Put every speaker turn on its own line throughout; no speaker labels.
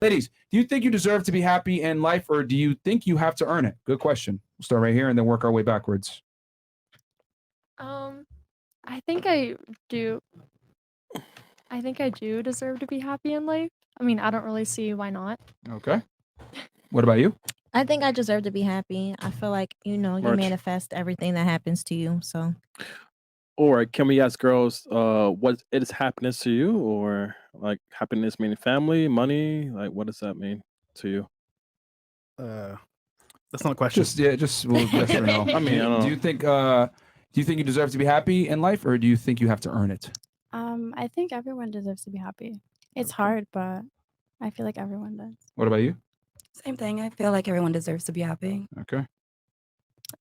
Ladies, do you think you deserve to be happy in life, or do you think you have to earn it? Good question. We'll start right here and then work our way backwards.
I think I do. I think I do deserve to be happy in life. I mean, I don't really see why not.
Okay. What about you?
I think I deserve to be happy. I feel like, you manifest everything that happens to you. So,
Or can we ask girls, what is happiness to you? Or like happiness meaning family, money? Like, what does that mean to you?
That's not a question.
Just yes or no.
I mean, I don't
do you think you deserve to be happy in life, or do you think you have to earn it?
I think everyone deserves to be happy. It's hard, but I feel like everyone does.
What about you?
Same thing. I feel like everyone deserves to be happy.
Okay.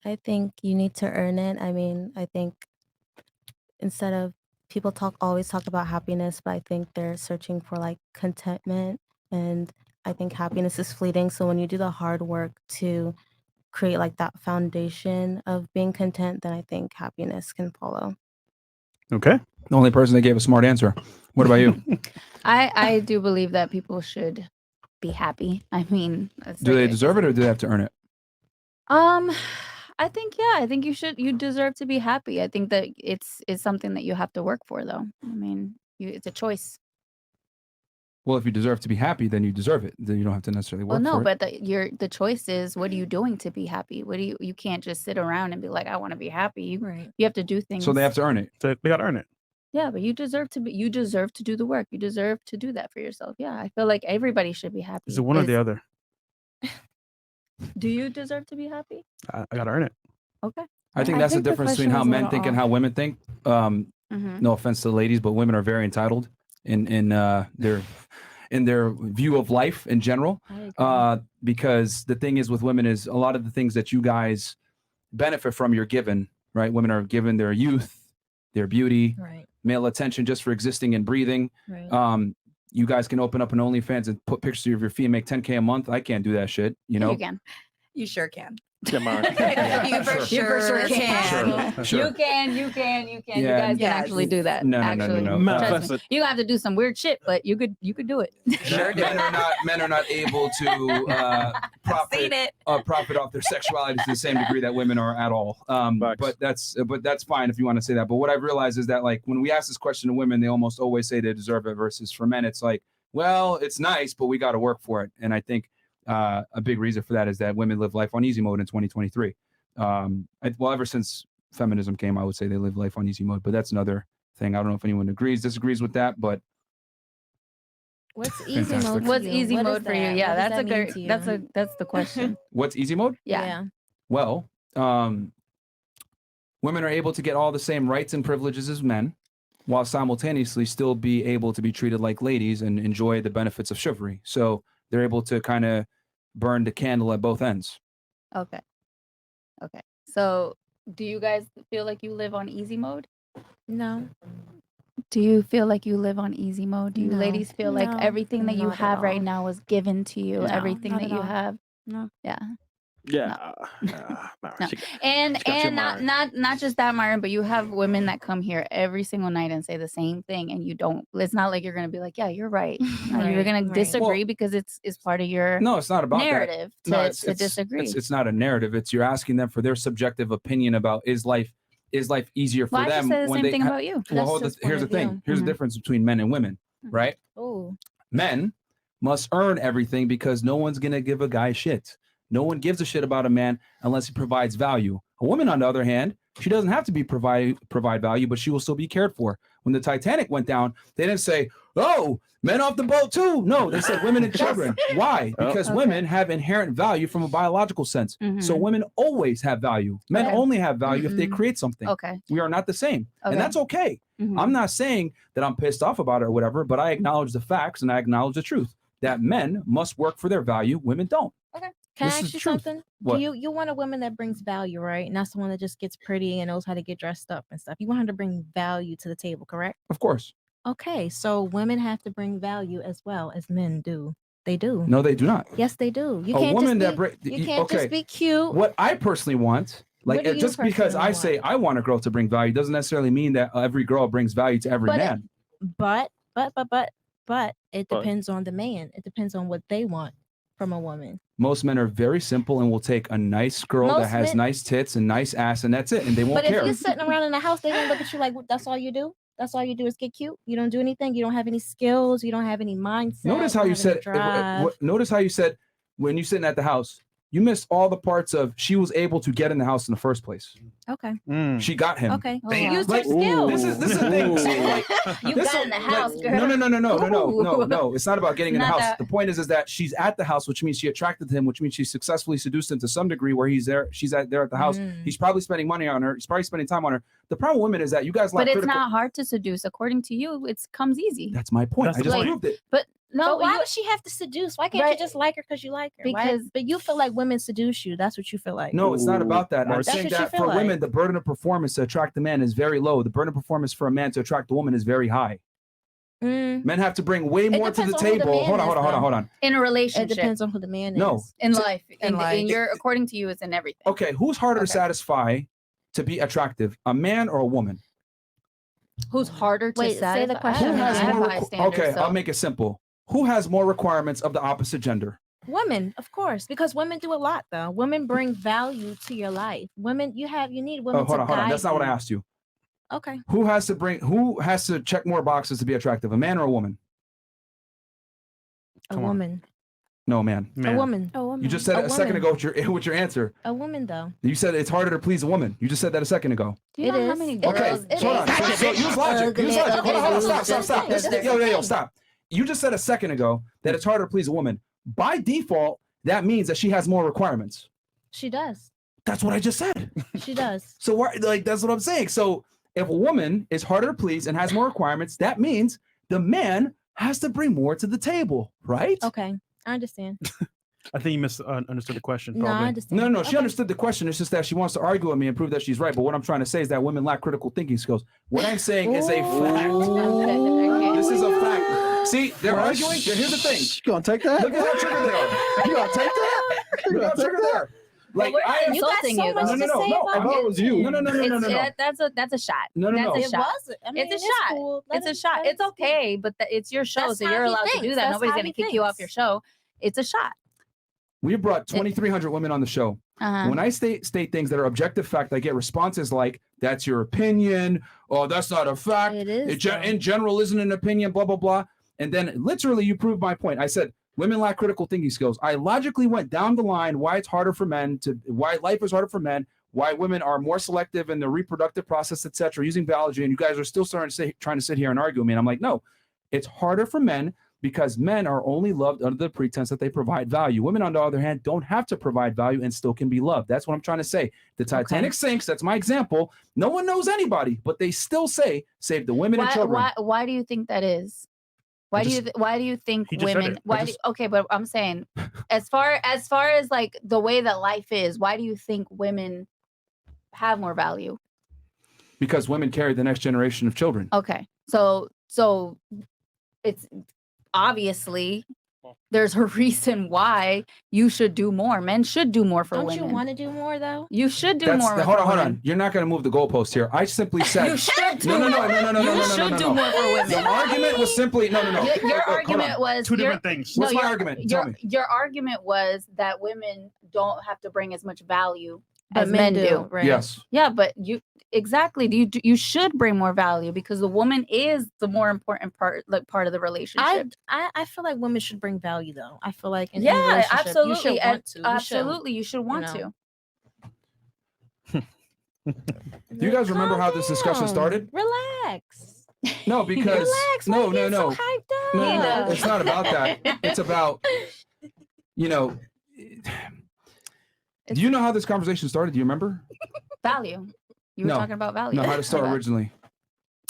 I think you need to earn it. I mean, I think instead of people always talk about happiness, but I think they're searching for like contentment, and I think happiness is fleeting. So when you do the hard work to create like that foundation of being content, then I think happiness can follow.
Okay.
The only person that gave a smart answer. What about you?
I do believe that people should be happy. I mean,
Do they deserve it, or do they have to earn it?
I think you deserve to be happy. I think that it's something that you have to work for, though. I mean, it's a choice.
Well, if you deserve to be happy, then you deserve it. Then you don't have to necessarily work for it.
But the choice is, what are you doing to be happy? You can't just sit around and be like, I want to be happy.
Right.
You have to do things.
So they have to earn it.
So they got to earn it.
Yeah, but you deserve to do the work. You deserve to do that for yourself. Yeah, I feel like everybody should be happy.
Is it one or the other?
Do you deserve to be happy?
I got to earn it.
Okay.
I think that's the difference between how men think and how women think. No offense to the ladies, but women are very entitled in their view of life in general. Because the thing is with women is a lot of the things that you guys benefit from, you're given, right? Women are given their youth, their beauty,
Right.
male attention just for existing and breathing.
Right.
You guys can open up an OnlyFans and put pictures of your feet and make $10K a month. I can't do that shit, you know?
You can.
You sure can.
Come on.
You for sure can.
Sure.
You can. You
Yeah.
guys can actually do that.
No.
Trust me. You have to do some weird shit, but you could do it.
Sure do.
Men are not able to
Seen it.
profit off their sexuality to the same degree that women are at all. But that's fine if you want to say that. But what I've realized is that, like, when we ask this question to women, they almost always say they deserve it, versus for men, it's like, well, it's nice, but we got to work for it. And I think a big reason for that is that women live life on easy mode in 2023. Ever since feminism came, I would say they live life on easy mode, but that's another thing. I don't know if anyone disagrees with that, but
What's easy mode?
What's easy
What
mode
is
for you?
that?
Yeah,
What does
that's
that mean to you?
that's the question.
what's easy mode?
Yeah.
Well, women are able to get all the same rights and privileges as men, while simultaneously still be able to be treated like ladies and enjoy the benefits of chivalry. So they're able to kind of burn the candle at both ends.
Okay. So, do you guys feel like you live on easy mode?
No.
Do you feel like you live on easy mode? Do you
No.
ladies feel like
No,
everything that you
not at
have right
all.
now was given to you?
No,
Everything
not
that
at
you
all.
have?
No.
Yeah.
Yeah.
No.
She
And
got you, Myron.
not just that, Myron, but you have women that come here every single night and say the same thing, and you don't. It's not like you're gonna be like, yeah, you're right. No, you're
Right,
gonna
right.
disagree
Well,
because it's part of your
No, it's not about
narrative
that. No,
to disagree.
It's not a narrative. It's you're asking them for their subjective opinion about is life easier for
Well, I
them
just say the
when
same
they
thing about you.
Well,
That's just
here's the
point of
thing.
view.
Here's the difference between men and women, right?
Oh.
Men must earn everything because no one's gonna give a guy shit. No one gives a shit about a man unless he provides value. A woman, on the other hand, she doesn't have to provide value, but she will still be cared for. When the Titanic went down, they didn't say, "Oh, men off the boat too." No, they said women and children. Why? Because women have inherent value from a biological sense. So women always have value. Men
Okay.
only have value if they create something.
Okay.
We are not the same,
Okay.
and that's okay. I'm not saying that I'm pissed off about it or whatever, but I acknowledge the facts and I acknowledge the truth that men must work for their value. Women don't.
Can
This
I
is
ask you
truth.
something?
What?
Do you want a woman that brings value, right? And that's the one that just gets pretty and knows how to get dressed up and stuff. You want her to bring value to the table, correct?
Of course.
Okay, so women have to bring value as well as men do. They do.
No, they do not.
Yes, they do. You
A
can't
woman
just
that
be, you can't just be cute.
What I personally want, like,
What do you
just because I
personally
say I want a girl to bring value doesn't necessarily mean that every girl brings value to every
But
man.
But It
But-
depends on the man. It depends on what they want from a woman.
Most men are very simple and will take a nice girl that
Most
has
men-
nice tits and nice ass, and that's it, and they won't
But
care.
if you're sitting around in the house, they gonna look at you like, that's all you do? That's all you do is get cute? You don't do anything? You don't have any skills? You don't have any mindset?
Notice how
don't
you
have any
said.
drive?
Notice how you said when you're sitting at the house, you missed all the parts of she was able to get in the house in the first place.
Okay.
She got him.
Okay.
Oh,
So
wow.
use
Like,
your skills.
This is the thing. See, like,
You
this
got in the
like,
house, girl.
No. It's not about getting in the
Not
house.
that-
The point is that she's at the house, which means she attracted him, which means she successfully seduced him to some degree where he's there. She's there at the house.
Mm.
He's probably spending money on her. He's probably spending time on her. The problem with women is that you guys lack
But it's
critical.
not hard to seduce. According to you, it comes easy.
That's my point.
That's
I just
the
proved it.
But no,
But why
you-
would she have to seduce? Why can't
Right.
you just like her because you like her? Why-
Because-
but you feel like women seduce you. That's what you feel like.
No, it's not
Ooh,
about that. I'm
Marcy.
saying
That's what you
that
feel
for women,
like.
the burden of performance to attract the man is very low. The burden of performance for a man to attract a woman is very high.
Mm,
Men have to bring way more to the
depends on who the
table.
man
Hold on,
is,
hold on.
in a
it
relationship,
depends on who the man
No.
is.
in
So-
life,
in life.
in your, according to you, it's in everything.
Okay, who's harder to
Okay.
satisfy to be attractive, a man or a woman?
Who's harder to
Wait, say the
satisfy?
question
Who
again.
has
I have
more?
high standards,
Okay,
so-
I'll make it simple. Who has more requirements of the opposite gender?
Women, of course, because women do a lot though. Women bring value to your life. Women, you need women
Oh, hold
to
on, hold on.
guide
That's not what I
you.
asked you.
Okay.
Who has to check more boxes to be attractive, a man or a woman?
A
Come on.
woman.
No, a man.
A woman.
A woman.
You just said
A
it a second
woman.
ago with your answer.
A woman though.
You said it's harder to please a woman. You just said that a second ago.
Do you
It
know how
is.
many
It
girls?
Okay,
is. It
hold on.
is.
So use logic. Use logic. Hold on. Stop.
That's the
Yo,
thing.
stop. You just said a second ago that it's harder to please a woman. By default, that means that she has more requirements.
She does.
That's what I just said.
She does.
So that's what I'm saying. So if a woman is harder to please and has more requirements, that means the man has to bring more to the table, right?
Okay. I understand.
I think you misunderstood the question.
No, I
Probably.
understand.
No, she
Okay.
understood the question. It's just that she wants to argue with me and prove that she's right. But what I'm trying to say is that women lack critical thinking skills. What I'm saying is a fact.
Okay.
This is a fact. See, they're arguing. Here's the thing.
You gonna take that?
Look at how triggered they are.
You gonna take that?
Look at how triggered they are. Like
we're
I am.
You got
insulting
so
you,
much
though.
to
No,
say
no,
about
I thought it was you.
No.
That's a shot.
No.
That's a
It
shot.
was. I mean,
It's a
it's
shot.
cool. Let
It's a
him-
shot.
let him
It's
speak.
okay, but it's your show,
That's
so
how
you're
he
allowed to do
thinks.
that.
That's
Nobody's
how
gonna
he
kick you off your
thinks.
show. It's a shot.
We brought 2,300 women on the show.
Uh-huh.
When I state things that are objective fact, I get responses like, "That's your opinion," "Oh, that's not a fact,"
It is. though.
in general isn't an opinion, blah, blah, blah. And then literally you proved my point. I said, women lack critical thinking skills. I logically went down the line why it's harder for men why life is harder for men, why women are more selective in the reproductive process, etc., using biology. And you guys are still trying to sit here and argue with me. And I'm like, no, it's harder for men because men are only loved under the pretense that they provide value. Women, on the other hand, don't have to provide value and still can be loved. That's what I'm trying to say. The Titanic sinks. That's my example. No one knows anybody, but they still say, save the women and children.
Why do you think that is? Why do you think
He just said
women?
it.
Okay, but I'm saying, as far as like the way that life is, why do you think women have more value?
Because women carry the next generation of children.
Okay, so it's obviously there's a reason why you should do more. Men should do more for
Don't
women.
you want to do more though?
You should do
That's
more.
hold
for
on.
women.
You're not going to move the goalpost here. I simply said
You should do
no.
You should do more for women.
The argument was simply no.
Your
Hold on.
argument was
Two
your-
different things.
What's
no,
my
your-
argument? Tell me.
Your argument was that women don't have to bring as much value
But
as men do.
right?
Yes.
Yeah, but you should bring more value because the woman is the more important part of the relationship.
I feel like women should bring value though. I feel like in any
Yeah,
relationship,
absolutely.
You should want to. You should.
Absolutely, you should want
know.
to.
Do you guys remember how this discussion
Calm.
started?
Relax.
No, because
Relax. Why
no,
you getting
no.
So hyped up?
No,
Yeah.
it's not about that. It's about, do you know how this conversation started? Do you remember?
Value. You were
No.
talking about value.
No, how to start
Okay.
originally.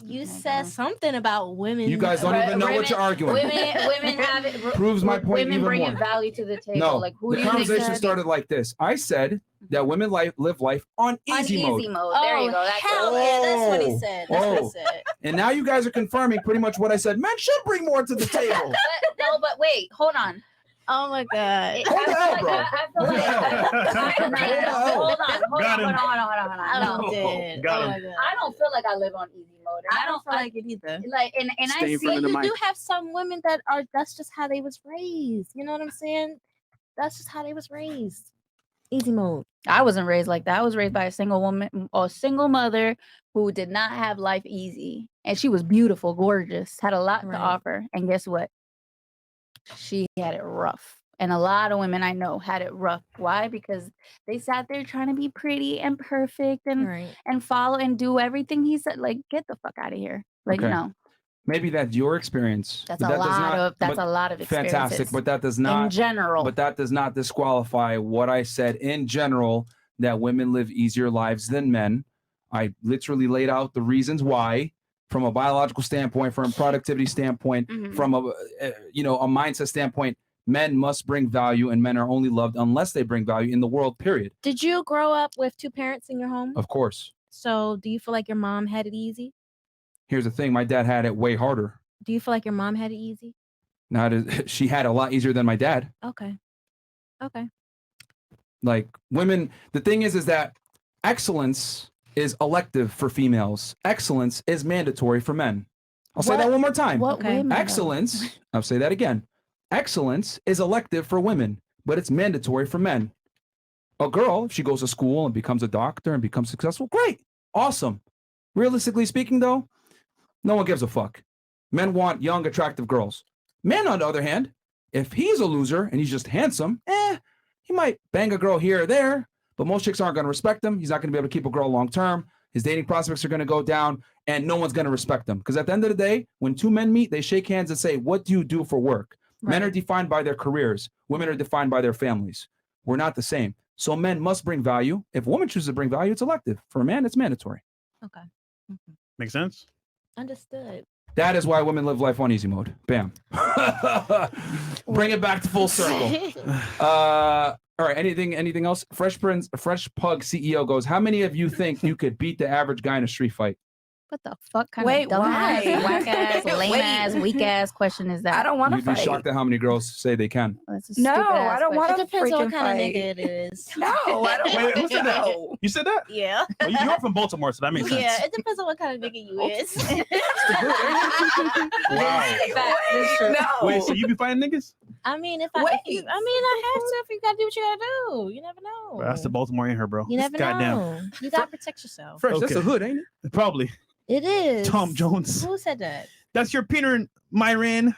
You
my
said
God.
something about women.
You guys don't
Right,
even know what
women-
you're arguing.
Women have it.
Proves my point
Women
even
bringing
more.
value to the table.
No,
Like who
the
do you think
conversation
should-
started like this. I said that women live life on
on
easy mode.
There you go. That's
hell
it.
yeah, that's what
Oh.
he said. That's what
Oh.
he said.
And now you guys are confirming pretty much what I said. Men should bring more to the table.
But wait, hold on.
Oh my god.
Hold the hell, bro.
Hold on.
Got him.
No.
I'm dead.
Got
Oh
him.
my god.
I don't feel like I live on easy mode.
I don't feel like it either.
like, and I
Stay in
see
front of the
You
mic.
do have some women that are. That's just how they was raised. You know what I'm saying? That's just how they was raised. Easy mode.
I wasn't raised like that. I was raised by a single woman or a single mother who did not have life easy. And she was beautiful, gorgeous, had a lot
Right.
to offer. And guess what? She had it rough. And a lot of women I know had it rough. Why? Because they sat there trying to be pretty and perfect and
Right.
follow and do everything he said. Like, get the fuck out of here. Like,
Okay.
no.
Maybe that's your experience.
That's
but
a
that does
lot
not-
of
but
a lot of experiences.
fantastic, but that does
in
not
general.
But that does not disqualify what I said in general, that women live easier lives than men. I literally laid out the reasons why, from a biological standpoint, from a productivity standpoint,
Mhm.
from a mindset standpoint. Men must bring value, and men are only loved unless they bring value in the world, period.
Did you grow up with two parents in your home?
Of course.
So do you feel like your mom had it easy?
Here's the thing. My dad had it way harder.
Do you feel like your mom had it easy?
She had a lot easier than my dad.
Okay. Okay.
Like women, the thing is that excellence is elective for females. Excellence is mandatory for men. I'll say that one more time.
What
Okay.
women? though?
Excellence, I'll say that again. Excellence is elective for women, but it's mandatory for men. A girl, if she goes to school and becomes a doctor and becomes successful, great, awesome. Realistically speaking, though, no one gives a fuck. Men want young, attractive girls. Men, on the other hand, if he's a loser and he's just handsome, he might bang a girl here or there, but most chicks aren't going to respect him. He's not going to be able to keep a girl long term. His dating prospects are going to go down, and no one's going to respect him. Because at the end of the day, when two men meet, they shake hands and say, "What do you do for work?" Men are defined by their careers. Women are defined by their families. We're not the same. So men must bring value. If a woman chooses to bring value, it's elective. For a man, it's mandatory.
Okay.
Makes sense.
Understood.
That is why women live life on easy mode. Bam. Bring it back to full circle. All right. Anything else? Fresh Pug CEO goes, how many of you think you could beat the average guy in a street fight?
What the fuck kind
Wait,
of dumbass,
why?
whack ass, lame
Wait.
ass, weak ass question is that?
I don't want to
You'd be
fight.
shocked at how many girls say they can.
That's a
No,
stupid
I
ass
don't want
It
to
depends on what
freaking
kind of
fight.
nigga it is.
No, I don't
Wait,
want
who said that?
No.
You said that?
Yeah.
Well, you're from Baltimore, so that makes sense.
Yeah, it depends on what kind of nigga you is.
Wow.
Wait, no.
Wait, so you be fighting niggas?
I mean, I
Wait.
have to. If you gotta do what you gotta do, you never know.
Bro, that's the Baltimore in her, bro.
You never
Goddamn.
know. You gotta protect yourself.
Fresh, that's
Okay.
the hood, ain't it?
Probably.
It is.
Tom Jones.
Who said that?
That's your opinion, Myron.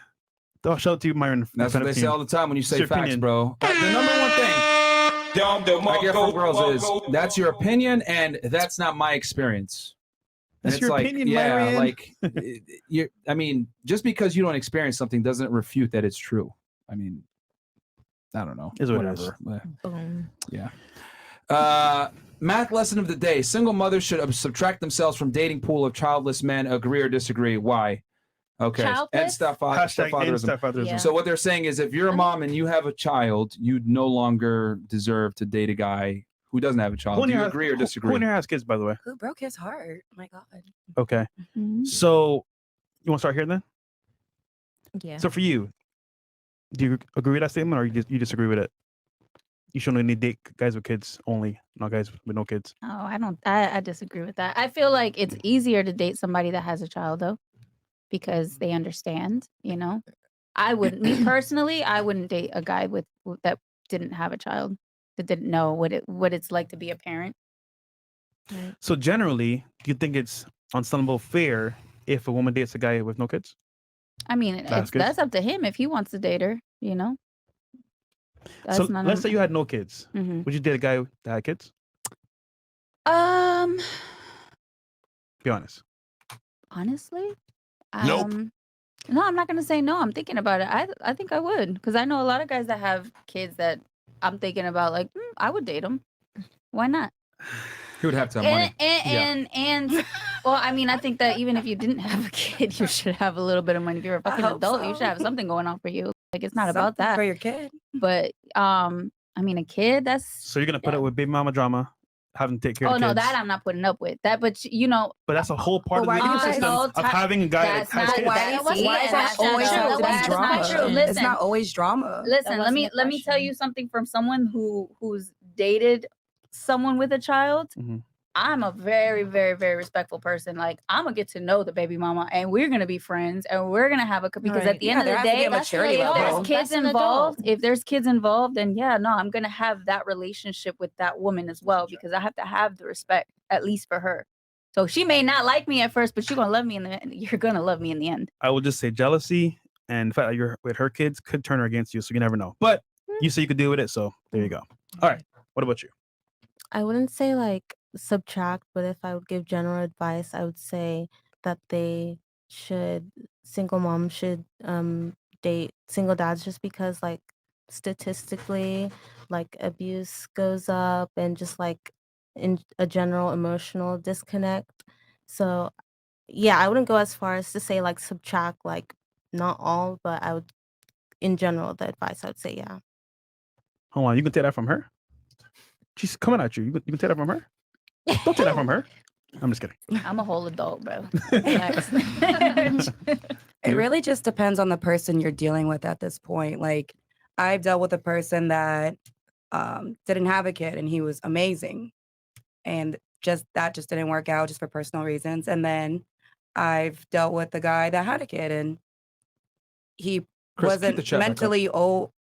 Oh, shout out to you, Myron.
That's what they say all the time when you
It's
say
your
facts,
opinion.
bro. The number one thing I get from girls is, that's your opinion and that's not my experience. And
That's
it's
your
like,
opinion,
yeah,
Myron.
like I mean, just because you don't experience something doesn't refute that it's true. I mean, I don't know.
Is what it is.
Whatever.
Boom.
Yeah. Math lesson of the day. Single mothers should subtract themselves from dating pool of childless men. Agree or disagree? Why? Okay. And
Childless?
Hashtag end
stepfatherism.
stepfatherism.
Yeah.
So what they're saying is, if you're a mom and you have a child, you no longer deserve to date a guy who doesn't have a child.
Who in
Do you
here
agree or
Who
disagree?
in here has kids, by the way?
Who broke his heart? My God.
Okay.
Mhm.
So you want to start here then?
Yeah.
So for you, do you agree with that statement, or you disagree with it? You should only date guys with kids only, not guys with no kids.
Oh, I don't. I disagree with that. I feel like it's easier to date somebody that has a child though, because they understand. You know, I wouldn't. Me personally, I wouldn't date a guy that didn't have a child, that didn't know what it's like to be a parent.
So generally, do you think it's ensemble fair if a woman dates a guy with no kids?
I mean,
That's good.
that's up to him if he wants to date her. You know. That's
So
not
let's say you had no kids.
Mhm.
Would you date a guy that had kids? Be honest.
Honestly,
Nope.
No, I'm not gonna say no. I'm thinking about it. I think I would, because I know a lot of guys that have kids that I'm thinking about. Like, I would date them. Why not?
He would have to have money.
And well, I mean, I think that even if you didn't have a kid, you should have a little bit of money. If you're a fucking
hope
adult, you
so.
should have something going on for you. Like, it's not about
Something
that.
for your kid.
But I mean, a kid, that's
So you're gonna put
Yeah.
up with baby mama drama having to take care
Oh
of the
no,
kids.
that I'm not putting up with that. But you know,
But that's a whole part
But
of the
why do you
ecosystem
guys-
of having a guy that
That's
has
not-
kids.
Why,
that wasn't
why
it.
does that
That's not
always
true.
have to be
That's not
drama?
true.
It's
Listen.
not always drama.
Listen, let
wasn't
me
the
let me tell
question.
you something from someone who's dated someone with a child.
Mhm.
I'm a very, very, very respectful person. Like, I'm gonna get to know the baby mama, and we're gonna be friends, and we're gonna have a because
Right.
at the
Yeah,
end of
there
the
has to be
day,
a maturity
if
level.
there's
That's
kids
an
involved,
adult.
if there's kids involved, then yeah, no, I'm gonna have that relationship with that woman as well because I have to have the respect at least for her. So she may not like me at first, but you're gonna love me in the end. You're gonna love me in the end.
I would just say jealousy and the fact that you're with her kids could turn her against you, so you never know. But you say you could deal with it, so there you go. All right. What about you?
I wouldn't say like subtract, but if I would give general advice, I would say that single moms should date single dads just because like statistically like abuse goes up and just like in a general emotional disconnect. So yeah, I wouldn't go as far as to say like subtract like not all, but I would in general the advice I would say yeah.
Hold on, you can take that from her? She's coming at you. You can take that from her? Don't take that from her. I'm just kidding.
I'm a whole adult, bro. Relax.
It really just depends on the person you're dealing with at this point. Like, I've dealt with a person that didn't have a kid and he was amazing. And that just didn't work out just for personal reasons. And then I've dealt with a guy that had a kid and he
Chris, keep the
wasn't
chat back up.
mentally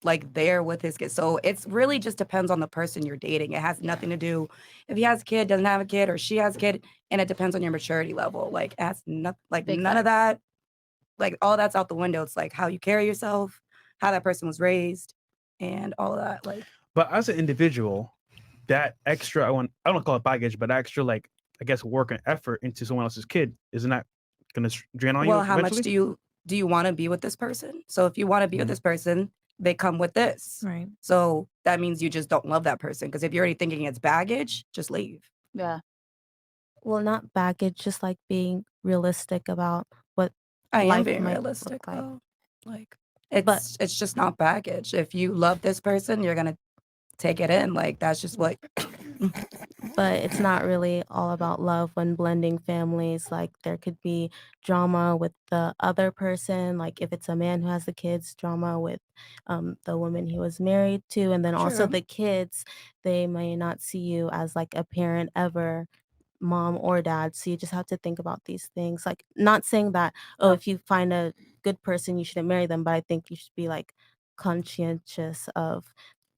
like there with his kid. So it's really just depends on the person you're dating. It has nothing to do if he has a kid, doesn't have a kid, or she has a kid, and it depends on your maturity level. Like it has
Big
none of
facts.
that. Like all that's out the window. It's like how you carry yourself, how that person was raised, and all of that. Like
But as an individual, that extra I don't call it baggage, but extra like I guess work and effort into someone else's kid isn't that gonna drain on you?
well, how much
eventually?
do you want to be with this person? So if you want to be with
Mhm.
this person, they come with this.
Right.
So that means you just don't love that person. Because if you're already thinking it's baggage, just leave.
Yeah.
Well, not baggage, just like being realistic about what
I am
life
being
might
realistic
look like.
though. Like
But
it's just not baggage. If you love this person, you're gonna take it in. Like that's just what
but it's not really all about love when blending families. Like there could be drama with the other person, like if it's a man who has the kids, drama with the woman he was married to, and then also
True.
the kids, they may not see you as like a parent ever, mom or dad. So you just have to think about these things. Like not saying that, oh, if you find a good person, you shouldn't marry them, but I think you should be like conscientious of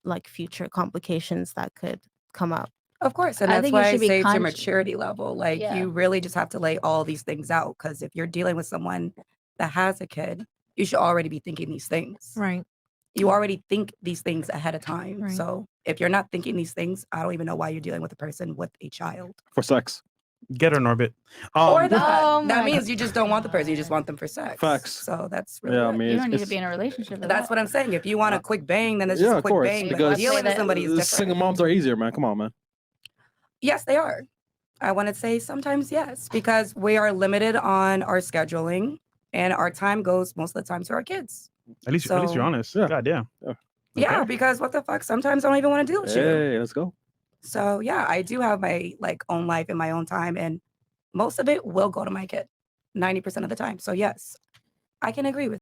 like future complications that could come up.
Of course, and
I
that's
think you
why I
should be
say it's your
conscious.
maturity level. Like
Yeah.
you really just have to lay all these things out. Because if you're dealing with someone that has a kid, you should already be thinking these things.
Right.
You already think these things ahead of time.
Right.
So if you're not thinking these things, I don't even know why you're dealing with a person with a child.
For sex.
Get her in orbit.
Or that.
Oh
That
my
means you just don't want the person. You just want them for sex.
Facts.
So that's really
Yeah, I
it.
mean,
You don't need to
it's-
be in a relationship. with
That's
that.
what I'm saying. If you want a quick bang, then it's
yeah,
just a
of
quick
course.
bang. But
Because
dealing with somebody is different.
single moms are easier, man. Come on, man.
Yes, they are. I want to say sometimes yes, because we are limited on our scheduling and our time goes most of the time to our kids.
At least you're
So-
honest.
Yeah.
God damn.
Yeah,
Okay.
because what the fuck? Sometimes I don't even want to deal with you.
Hey, let's go.
So yeah, I do have my like own life in my own time, and most of it will go to my kid, 90% of the time. So yes, I can agree with